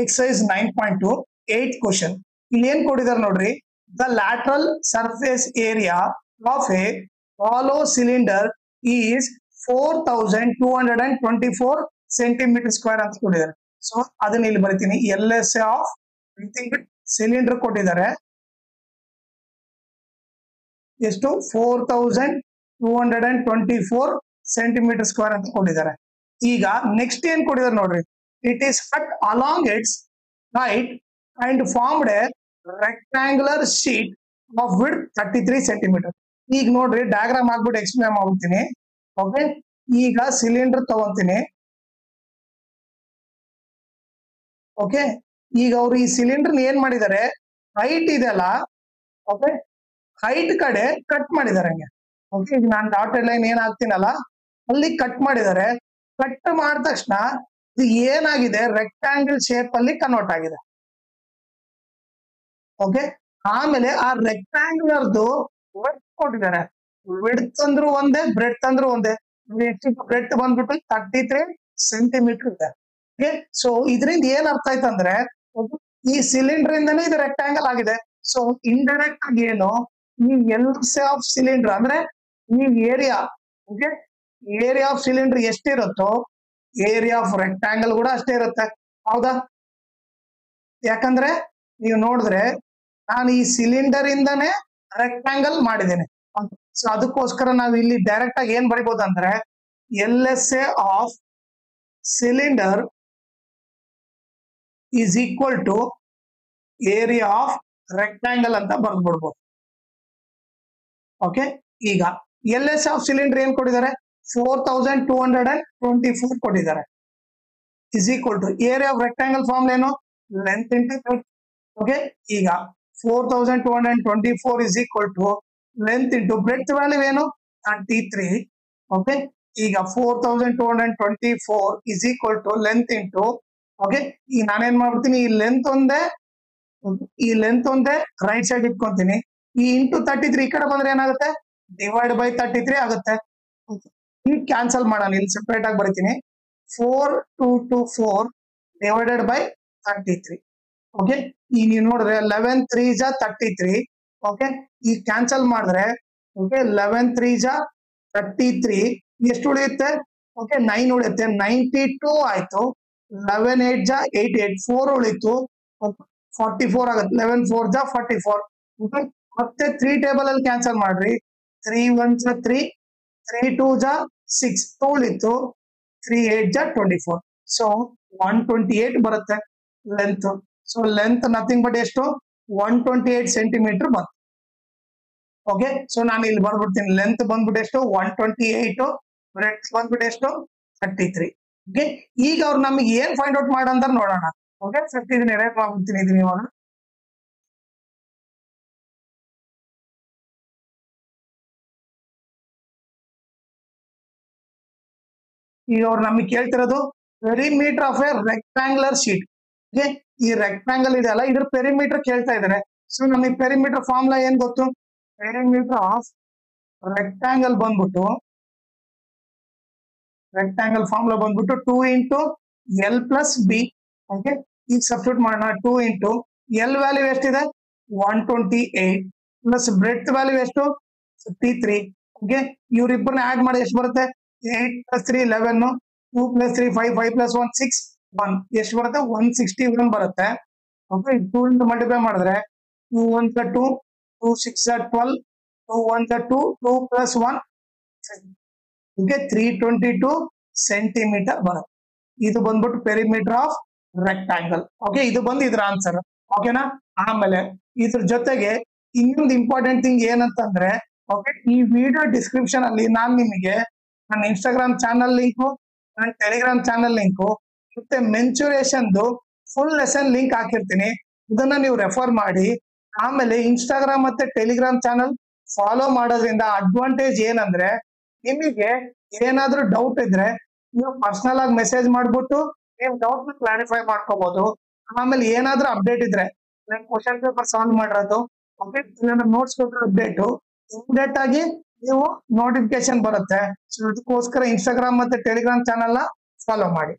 exercise 9.2 8th question. ಇಲ್ಲಿ ಏನ್ ಕೊಟ್ಟಿದ್ದಾರೆ ನೋಡ್ರಿ, the lateral surface area of a hollow cylinder is 4224 centimeter square ಅಂತ ಕೊಟ್ಟಿದ್ದಾರೆ. ಸೊ ಅದನ್ನ ಇಲ್ಲಿ ಬರೀತೀನಿ. LSA ಆಫ್ ಸಿಲಿಂಡರ್ ಕೊಟ್ಟಿದ್ದಾರೆ ಎಷ್ಟು 4224 centimeter square ಅಂತ ಕೊಟ್ಟಿದ್ದಾರೆ. ಈಗ ನೆಕ್ಸ್ಟ್ ಏನ್ ಕೊಟ್ಟಿದ್ದಾರೆ ನೋಡ್ರಿ, it is cut along its height and formed a rectangular sheet of width 33 centimeter. ಈಗ ನೋಡ್ರಿ ಡಯಾಗ್ರಾಮ್ ಆಗ್ಬಿಟ್ಟು ಎಕ್ಸ್ಪ್ಲೇನ್ ಮಾಡ್ಬಿಡ್ತೀನಿ. ಓಕೆ, ಈಗ ಸಿಲಿಂಡರ್ ತಗೊಂತೀನಿ. ಓಕೆ, ಈಗ ಅವ್ರು ಈ ಸಿಲಿಂಡರ್ ಏನ್ ಮಾಡಿದ್ದಾರೆ, ಹೈಟ್ ಇದೆಲ್ಲ ಓಕೆ, ಹೈಟ್ ಕಡೆ ಕಟ್ ಮಾಡಿದ್ದಾರೆ ಹಂಗೆ. ಓಕೆ, ಈಗ ನಾನು ಡಾಟೆಡ್ ಲೈನ್ ಏನ್ ಹಾಕ್ತೀನಲ್ಲ ಅಲ್ಲಿ ಕಟ್ ಮಾಡಿದ್ದಾರೆ. ಕಟ್ ಮಾಡಿದ ತಕ್ಷಣ ಇದು ಏನಾಗಿದೆ, ರೆಕ್ಟಾಂಗಲ್ ಶೇಪ್ ಅಲ್ಲಿ ಕನ್ವರ್ಟ್ ಆಗಿದೆ. ಓಕೆ, ಆಮೇಲೆ ಆ ರೆಕ್ಟಾಂಗ್ಯುಲರ್ದು ವಿಡ್ತ್ ಕೊಟ್ಟಿದ್ದಾರೆ. ವಿಡ್ತ್ ಅಂದ್ರೂ ಒಂದೇ, ಬ್ರೆಡ್ತ್ ಅಂದ್ರೂ ಒಂದೇ. ಬ್ರೆಡ್ತ್ ಬಂದ್ಬಿಟ್ಟು 33 ಸೆಂಟಿಮೀಟರ್ ಇದೆ. ಓಕೆ, ಸೊ ಇದರಿಂದ ಏನ್ ಅರ್ಥ ಆಯ್ತಂದ್ರೆ ಈ ಸಿಲಿಂಡರ್ ಇಂದಾನೆ ಇದು ರೆಕ್ಟಾಂಗಲ್ ಆಗಿದೆ. ಸೊ ಇಂಡೈರೆಕ್ಟ್ ಆಗಿ ಏನು, ಈ LSA ಆಫ್ ಸಿಲಿಂಡರ್ ಅಂದ್ರೆ ಈ area, okay, area of cylinder ಎಷ್ಟಿರುತ್ತೋ ಏರಿಯಾ ಆಫ್ ರೆಕ್ಟಾಂಗಲ್ ಕೂಡ ಅಷ್ಟೇ ಇರುತ್ತೆ. ಹೌದಾ? ಯಾಕಂದ್ರೆ ನೀವು ನೋಡಿದ್ರೆ ನಾನು ಈ ಸಿಲಿಂಡರ್ ಇಂದಾನೆ ರೆಕ್ಟಾಂಗಲ್ ಮಾಡಿದ್ದೇನೆ. ಸೊ ಅದಕ್ಕೋಸ್ಕರ ನಾವು ಇಲ್ಲಿ ಡೈರೆಕ್ಟ್ ಆಗಿ ಏನ್ ಬರಿಬಹುದು ಅಂದ್ರೆ LSA of cylinder is equal to area of rectangle ಅಂತ ಬರ್ದ್ಬಿಡ್ಬೋದು. ಓಕೆ, ಈಗ LSA ಆಫ್ ಸಿಲಿಂಡರ್ ಏನ್ ಕೊಟ್ಟಿದ್ದಾರೆ, 4224 ಕೊಟ್ಟಿದ್ದಾರೆ. Is equal to area of rectangle form ಏನು, ಲೆಂತ್ ಇಂಟು ಬ್ರೆಡ್ತ್. ಓಕೆ, ಈಗ 4224 is equal to length into breadth value ಏನು 33. Okay, ಈಗ 4224 is equal to length into, okay, ಈಗ ನಾನೇನ್ ಮಾಡ್ಬಿಡ್ತೀನಿ, ಈ ಲೆಂತ್ ಒಂದೇ ರೈಟ್ ಸೈಡ್ ಇಟ್ಕೊಂತೀನಿ. ಈ ಇಂಟು 33 ಈ ಕಡೆ ಬಂದ್ರೆ ಏನಾಗುತ್ತೆ, ಡಿವೈಡ್ ಬೈ 33 ಆಗುತ್ತೆ. ಈಗ ಕ್ಯಾನ್ಸಲ್ ಮಾಡೋಣ, ಇಲ್ಲಿ ಸೆಪರೇಟ್ ಆಗಿ ಬರೀತೀನಿ. 4224 ಡಿವೈಡೆಡ್ ಬೈ 33. ಓಕೆ, ಈಗ ನೀವು ನೋಡಿದ್ರೆ 11 3 ಜಾ 33. ಓಕೆ, ಈಗ ಕ್ಯಾನ್ಸಲ್ ಮಾಡಿದ್ರೆ ಓಕೆ 11 3 ಜಾ 33 ಎಷ್ಟು ಉಳಿಯುತ್ತೆ, ಓಕೆ 9 ಉಳಿಯುತ್ತೆ. 92 ಆಯ್ತು. 11 8 ಜಾ 88 4 ಉಳಿತು, 44 ಆಗುತ್ತೆ. 11 4 ಜಾ 44. ಓಕೆ, ಮತ್ತೆ 3 ಟೇಬಲ್ ಅಲ್ಲಿ ಕ್ಯಾನ್ಸಲ್ ಮಾಡ್ರಿ. 3 1 ಜಾ 3, 3 2 ಜಾ 6 2 ಉಳಿತು, 3 8 ಜಾ 24. ಸೊ 128 ಬರುತ್ತೆ length. So length nothing but ಎಷ್ಟು 128 ಸೆಂಟಿಮೀಟರ್ ಬಂತು. ಓಕೆ, ಸೊ ನಾನು ಇಲ್ಲಿ ಬರ್ಬಿಡ್ತೀನಿ. ಲೆಂತ್ ಬಂದ್ಬಿಟ್ಟು ಎಷ್ಟು 128, ಬ್ರೆಡ್ತ್ ಬಂದ್ಬಿಟ್ಟು ಎಷ್ಟು 33. ಓಕೆ, ಈಗ ಅವ್ರು ನಮಗೆ ಏನ್ ಫೈಂಡ್ ಔಟ್ ಮಾಡಂತ ನೋಡೋಣ. ಓಕೆ, ಫಸ್ಟ್ ಇದನ್ನ ಎರೇಟ್ ಮಾಡ್ಬಿಡ್ತೀನಿ. ಇದನ್ನ ಇವಾಗ ಈಗ ಅವ್ರು ನಮಗೆ ಕೇಳ್ತಿರೋದು perimeter of a rectangular sheet. Okay, ಈ ರೆಕ್ಟಾಂಗಲ್ ಇದೆಯಲ್ಲ ಇದ್ರ ಪೆರಿಮೀಟರ್ ಕೇಳ್ತಾ ಇದ್ದಾರೆ. ಸೊ ನಮಗೆ ಪೆರಿಮೀಟರ್ ಫಾರ್ಮುಲಾ ಏನ್ ಗೊತ್ತು, ಪೆರಿಮೀಟರ್ ಆಫ್ ರೆಕ್ಟಾಂಗಲ್ ಬಂದ್ಬಿಟ್ಟು 2 into L plus B. Okay, ಈಗ ಸಬ್ಸ್ಟಿಟ್ಯೂಟ್ ಮಾಡೋಣ. 2 ಇಂಟು L ವ್ಯಾಲ್ಯೂ ಎಷ್ಟಿದೆ 128 ಪ್ಲಸ್ ಬ್ರೆಡ್ತ್ ವ್ಯಾಲ್ಯೂ ಎಷ್ಟು 53. ಓಕೆ, ಇವ್ರಿಬ್ಬರನ್ನ ಆಡ್ ಮಾಡಿ ಎಷ್ಟು ಬರುತ್ತೆ, 8 ಪ್ಲಸ್ 3 11, 2 ಪ್ಲಸ್ 3 5, 5 ಪ್ಲಸ್ 1 6 1 ಎಷ್ಟು ಬರುತ್ತೆ 161 ಬರುತ್ತೆ. ಓಕೆ, 2 ಇಂಟು ಮಲ್ಟಿಪ್ಲೈ ಮಾಡಿದ್ರೆ 2 1 2, 2 6 12, 2 1 2, 2 ಪ್ಲಸ್ 1 ಓಕೆ 322 ಸೆಂಟಿಮೀಟರ್ ಬರುತ್ತೆ. ಇದು ಬಂದ್ಬಿಟ್ಟು ಪೆರಿಮೀಟರ್ ಆಫ್ ರೆಕ್ಟಾಂಗಲ್. ಓಕೆ, ಇದು ಬಂದು ಇದ್ರ ಆನ್ಸರ್. ಓಕೆನಾ? ಆಮೇಲೆ ಇದ್ರ ಜೊತೆಗೆ ಇನ್ನೊಂದು ಇಂಪಾರ್ಟೆಂಟ್ ಥಿಂಗ್ ಏನಂತಂದ್ರೆ, ಓಕೆ, ಈ ವಿಡಿಯೋ ಡಿಸ್ಕ್ರಿಪ್ಷನ್ ಅಲ್ಲಿ ನಾನು ನಿಮಗೆ ನನ್ನ ಇನ್ಸ್ಟಾಗ್ರಾಮ್ ಚಾನಲ್ ಲಿಂಕು, ನನ್ನ ಟೆಲಿಗ್ರಾಮ್ ಚಾನಲ್ ಲಿಂಕು ಮತ್ತೆ ಮೆನ್ಚುರೇಷನ್ ಫುಲ್ ಲೆಸನ್ ಲಿಂಕ್ ಹಾಕಿರ್ತೀನಿ. ಇದನ್ನ ನೀವು ರೆಫರ್ ಮಾಡಿ. ಆಮೇಲೆ ಇನ್ಸ್ಟಾಗ್ರಾಮ್ ಮತ್ತೆ ಟೆಲಿಗ್ರಾಮ್ ಚಾನಲ್ ಫಾಲೋ ಮಾಡೋದ್ರಿಂದ ಅಡ್ವಾಂಟೇಜ್ ಏನಂದ್ರೆ, ನಿಮಗೆ ಏನಾದ್ರೂ ಡೌಟ್ ಇದ್ರೆ ನೀವು ಪರ್ಸನಲ್ ಆಗಿ ಮೆಸೇಜ್ ಮಾಡ್ಬಿಟ್ಟು ನೀವು ಡೌಟ್ ಕ್ಲಾರಿಫೈ ಮಾಡ್ಕೋಬಹುದು. ಆಮೇಲೆ ಏನಾದ್ರೂ ಅಪ್ಡೇಟ್ ಇದ್ರೆ ಕ್ವಶನ್ ಪೇಪರ್ ಸಾಲ್ವ್ ಮಾಡಿರೋದು, ಓಕೆ, ನೋಟ್ಸ್ ಕೊಟ್ಟಿರೋ ಅಪ್ಡೇಟ್ ಇಮಿಡಿಯೇಟ್ ಆಗಿ ನೀವು ನೋಟಿಫಿಕೇಶನ್ ಬರುತ್ತೆ. ಸೊ ಅದಕ್ಕೋಸ್ಕರ ಇನ್ಸ್ಟಾಗ್ರಾಮ್ ಮತ್ತೆ ಟೆಲಿಗ್ರಾಮ್ ಚಾನಲ್ ನ ಫಾಲೋ ಮಾಡಿ.